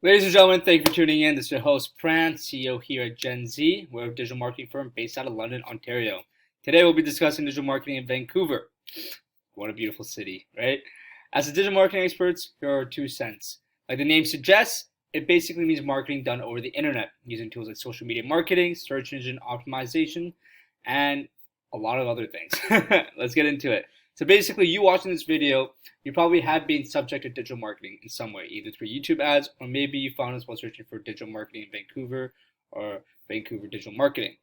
Ladies and gentlemen, thank you for tuning in. This is your host, Pran CEO here at Gen Z. We're a digital marketing firm based out of London, Ontario. Today we'll be discussing digital marketing in Vancouver. What a beautiful city, right? As a digital marketing experts, here are our 2 cents. Like the name suggests, it basically means marketing done over the internet using tools like social media marketing, search engine optimization, and a lot of other things. Let's get into it. So basically, you watching this video, you probably have been subject to digital marketing in some way, either through YouTube ads, or maybe you found us while searching for digital marketing in Vancouver or Vancouver digital marketing.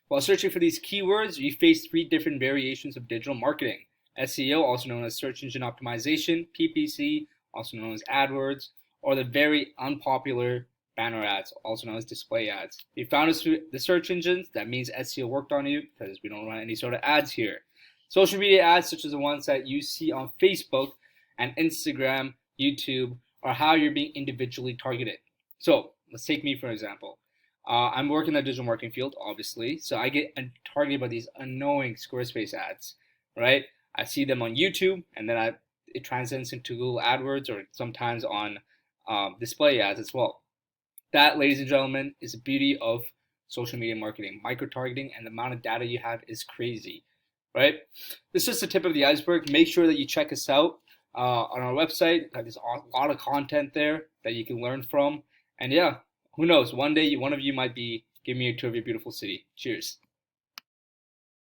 While searching for these keywords, you face 3 different variations of digital marketing. SEO, also known as search engine optimization, PPC, also known as Adwords, or the very unpopular banner ads, also known as display ads. If you found us through the search engines, that means SEO worked on you because we don't run any sort of ads here. Social media ads, such as the ones that you see on Facebook and Instagram, YouTube, are how you're being individually targeted. So let's take me for example. I'm working in the digital marketing field, obviously, so I get targeted by these annoying Squarespace ads, right? I see them on YouTube, and then it transcends into Google AdWords or sometimes on display ads as well. That, ladies and gentlemen, is the beauty of social media marketing. Micro-targeting and the amount of data you have is crazy. Right? This is just the tip of the iceberg. Make sure that you check us out on our website. There's a lot of content there that you can learn from. And yeah, who knows? One day, one of you might be giving me a tour of your beautiful city. Cheers.